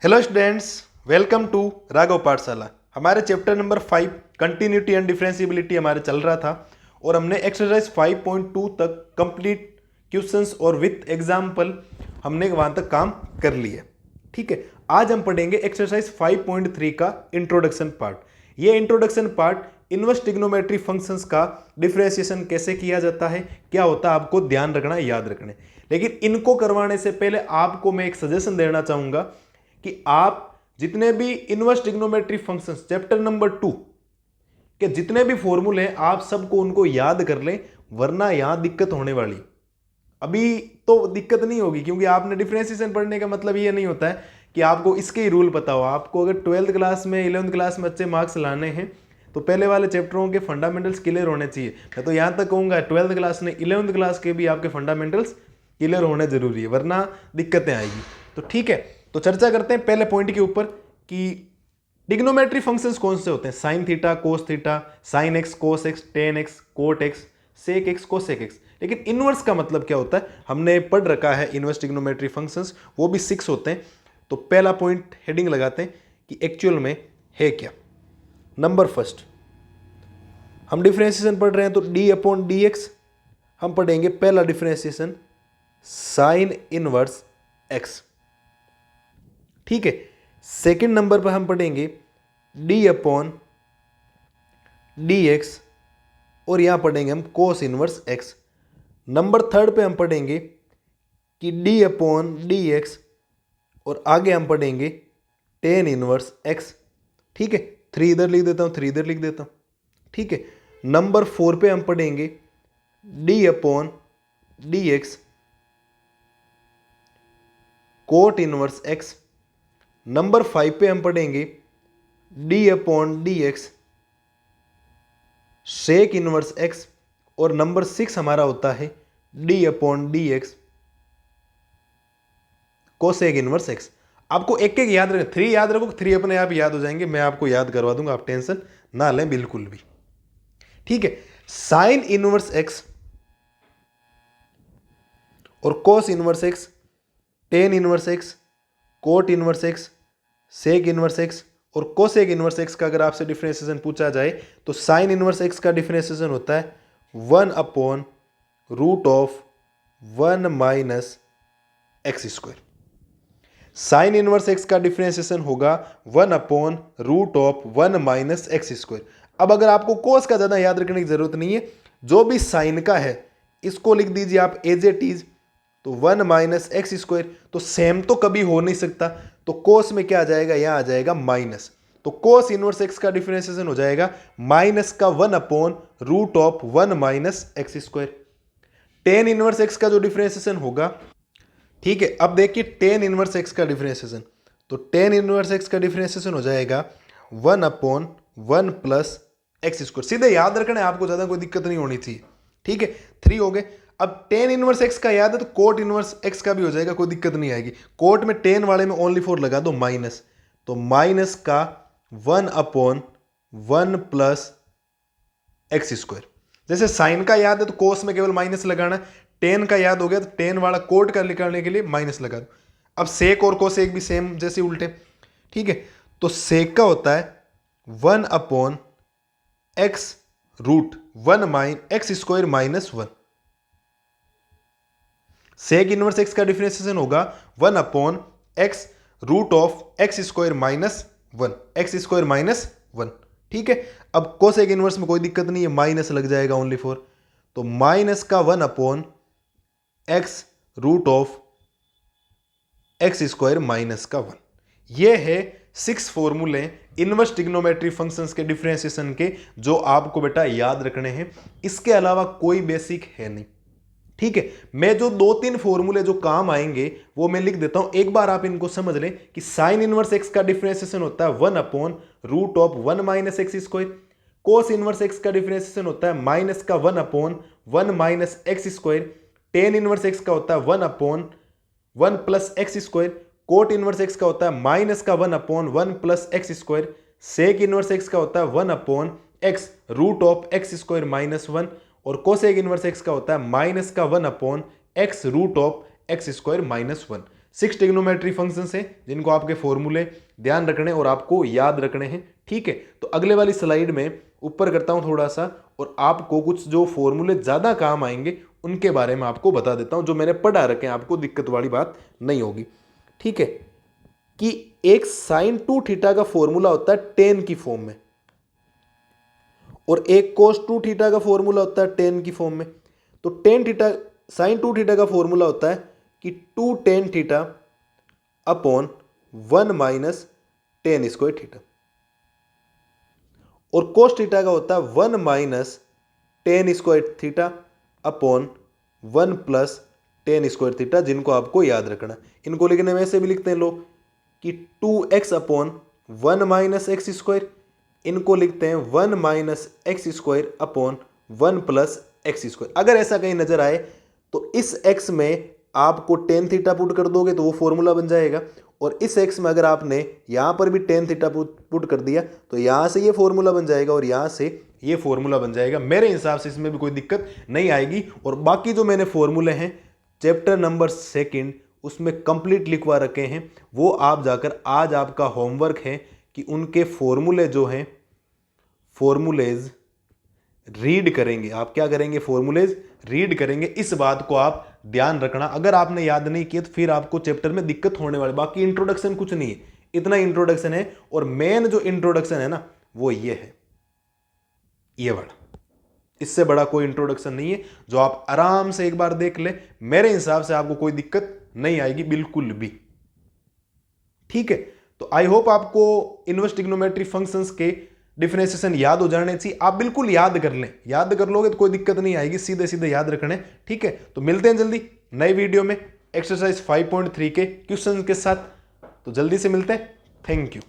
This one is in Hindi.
Hello students, welcome to Raghav Pathshala. हमारे chapter number 5 continuity and differentiability हमारे चल रहा था और हमने एक्सरसाइज 5.2 तक कंप्लीट क्वेश्चंस और विथ एग्जाम्पल हमने वहां तक काम कर लिया। ठीक है, आज हम पढ़ेंगे एक्सरसाइज 5.3 का इंट्रोडक्शन पार्ट। ये introduction part inverse trigonometry functions का डिफरेंशिएशन कैसे किया जाता है, क्या होता है, आपको ध्यान रखना है, याद रखना है। लेकिन इनको करवाने से पहले आपको मैं एक सजेशन देना चाहूंगा कि आप जितने भी inverse trigonometry functions chapter number 2 के जितने भी फॉर्मूले हैं आप सबको उनको याद कर लें, वरना यहां दिक्कत होने वाली। अभी तो दिक्कत नहीं होगी क्योंकि आपने डिफरेंशिएशन पढ़ने का मतलब ये नहीं होता है कि आपको इसके ही रूल पता हो। आपको अगर 12th क्लास में 11th क्लास में अच्छे मार्क्स लाने हैं तो पहले वाले चैप्टरों के फंडामेंटल्स क्लियर होने चाहिए। मैं तो यहां तक कहूंगा 12th क्लास ने 11th क्लास के भी आपके फंडामेंटल्स क्लियर होने जरूरी है, वरना दिक्कतें आएगी। तो ठीक है, तो चर्चा करते हैं पहले पॉइंट के ऊपर कि ट्रिग्नोमेट्री फंक्शंस कौन से होते हैं। Sine theta, cos theta, sine x, cos x, tan x, cot x, sec x, cosec x. लेकिन इनवर्स का मतलब क्या होता है हमने पढ़ रखा है। इनवर्स ट्रिग्नोमेट्री फंक्शंस वो भी 6 होते हैं। तो पहला पॉइंट हेडिंग लगाते हैं कि एक्चुअल में है क्या। नंबर फर्स्ट, हम डिफरेंशिएशन पढ़ रहे हैं तो डी अपॉन डी एक्स हम पढ़ेंगे। पहला डिफरेंशिएशन साइन इनवर्स एक्स, ठीक है। सेकंड नंबर पर हम पढ़ेंगे डी अपॉन डी एक्स और यहां पढ़ेंगे हम कोस इनवर्स एक्स। नंबर थर्ड पे हम पढ़ेंगे कि डी अपॉन डी एक्स और आगे हम पढ़ेंगे टेन इनवर्स एक्स, ठीक है। 3 इधर लिख देता हूं, 3 इधर लिख देता हूं, ठीक है। नंबर 4 पे हम पढ़ेंगे d upon d x cot inverse x. Number 5 पे हम पढ़ेंगे d upon d x sec inverse x. और नंबर 6 हमारा होता है d upon d x cosec inverse x. आपको एक एक याद रखें, 3 याद रखो, 3 अपने आप याद हो जाएंगे, मैं आपको याद करवा दूंगा, आप टेंशन ना लें बिल्कुल भी, ठीक है। साइन इनवर्स एक्स और cos inverse x, tan inverse x, cot inverse x, sec inverse x और कोसेक इनवर्स एक्स का अगर आपसे डिफरेंशिएशन पूछा जाए तो साइन इनवर्स एक्स का डिफरेंशिएशन होता है 1 upon root of 1 minus x square. Sine inverse x का डिफरेंशिएशन होगा 1 upon root of 1 minus x square. अब अगर आपको कोस का ज्यादा याद रखने की जरूरत नहीं है, जो भी साइन का है इसको लिख दीजिए आप एज इट इज। तो 1 माइनस एक्स स्क्वायर तो सेम तो कभी हो नहीं सकता, तो कोस में क्या आ जाएगा, यहां आ जाएगा माइनस। तो कोस इनवर्स एक्स का डिफरेंशिएशन हो जाएगा माइनस का 1 upon root of 1 minus x square. Tan inverse x का जो डिफरेंशिएशन होगा, ठीक है। अब देखिए टेन इनवर्स एक्स का डिफरेंशिएशन, तो टेन इनवर्स एक्स का डिफरेंशिएशन हो जाएगा 1 अपॉन 1 प्लस एक्स स्क्वायर। सीधे याद रखना है आपको, ज्यादा कोई दिक्कत नहीं होनी चाहिए, ठीक है। 3 हो गए। अब टेन इनवर्स एक्स का याद है तो कोट इनवर्स एक्स का भी हो जाएगा, कोई दिक्कत नहीं आएगी। कोट में टेन वाले में ओनली 4 लगा दो माइनस, तो माइनस का 1 अपॉन 1 प्लस एक्स स्क्वायर। जैसे साइन का याद है तो कोस में केवल माइनस लगाना, टेन का याद हो गया तो टेन वाला कोट का निकालने के लिए माइनस लगा दो। अब सेक और कोसेक भी सेम जैसे उल्टे, ठीक है। तो सेक का होता है 1 upon x root 1 minus x square minus 1। Sec inverse x का डिफरेंशिएशन होगा 1 upon x root of x square minus 1, x square minus 1, ठीक है। अब कोसेक इनवर्स में कोई दिक्कत नहीं है, माइनस लग जाएगा ओनली 4, तो माइनस का 1 upon x root of x square minus का 1। ये है 6 फॉर्मूले इनवर्स ट्रिग्नोमेट्री फंक्शंस के डिफरेंशिएशन के, जो आपको बेटा याद रखने हैं। इसके अलावा कोई बेसिक है नहीं, ठीक है। मैं जो 2-3 फॉर्मूले जो काम आएंगे वो मैं लिख देता हूं, एक बार आप इनको समझ लें कि साइन इनवर्स एक्स का डिफरेंशिएशन होता है 1 upon root of 1 minus x square. Cos inverse x का डिफरेंशिएशन होता है माइनस का 1 upon 1 minus x square. Tan inverse x का होता है 1 upon 1 plus x square. Cot inverse x का होता है माइनस का 1 upon 1 plus x square. Sec inverse x का होता है 1 upon x root of x square minus 1। और कोसेक इनवर्स एक्स का होता है माइनस का 1 upon x root of x square minus 1। 6 trigonometry functions हैं जिनको आपके फॉर्मूले ध्यान रखने और आपको याद रखने हैं। ठीक है, तो अगले वाली स्लाइड में ऊपर करता हूं थोड़ा सा और आपको कुछ जो फॉर्मूले ज़्यादा काम आएंगे उनके बारे में आपको बता देता हूं, जो मैंने पढ़ा रखे हैं, आपको दिक्कत वाली बात नहीं होगी। ठीक है, कि एक साइन 2 थीटा का फॉर्मूला होता है टेन की फॉर्म में और एक कोस 2 थीटा का फॉर्मूला होता है टेन की फॉर्म में। तो टेन थीटा साइन 2 थीटा का फॉर्मूला होता है कि 2 tan theta upon 1 minus ten square theta, और कोस थीटा का होता है 1 minus ten square theta upon 1 plus ten square theta, जिनको आपको याद रखना। इनको लिखने में ऐसे भी लिखते हैं लोग कि 2x upon 1 minus x square, इनको लिखते हैं 1 minus x square upon 1 plus x square. अगर ऐसा कहीं नजर आए तो इस x में आपको टेन थीटा पुट कर दोगे तो वो फॉर्मूला बन जाएगा, और इस x में अगर आपने यहां पर भी टेन थीटा पुट कर दिया तो यहां से ये फॉर्मूला बन जाएगा और यहां से ये फॉर्मूला बन जाएगा। मेरे हिसाब से इसमें भी कोई दिक्कत नहीं आएगी। और बाकी जो मैंने फॉर्मूले हैं चैप्टर नंबर 2 उसमें कंप्लीट लिखवा रखे हैं, वो आप जाकर आज आपका होमवर्क है कि उनके फॉर्मूले जो हैं फॉर्मूलेज रीड करेंगे। आप क्या करेंगे? फॉर्मूलेज रीड करेंगे। इस बात को आप ध्यान रखना, अगर आपने याद नहीं किया तो फिर आपको चैप्टर में दिक्कत होने वाली। बाकी इंट्रोडक्शन कुछ नहीं है, इतना इंट्रोडक्शन है, और मेन जो इंट्रोडक्शन है ना वो ये है, ये वाला। इससे बड़ा कोई इंट्रोडक्शन नहीं है, जो आप आराम से एक बार देख ले, मेरे हिसाब से आपको कोई दिक्कत नहीं आएगी बिल्कुल भी। ठीक है, तो आई होप आपको इनवर्स ट्रिग्नोमेट्री फंक्शंस के डिफरेंशिएशन याद हो जाने चाहिए। आप बिल्कुल याद कर लें, याद कर लोगे तो कोई दिक्कत नहीं आएगी, सीधे सीधे याद रखने। ठीक है, तो मिलते हैं जल्दी नई वीडियो में एक्सरसाइज 5.3 के क्वेश्चन के साथ। तो जल्दी से मिलते हैं। Thank you.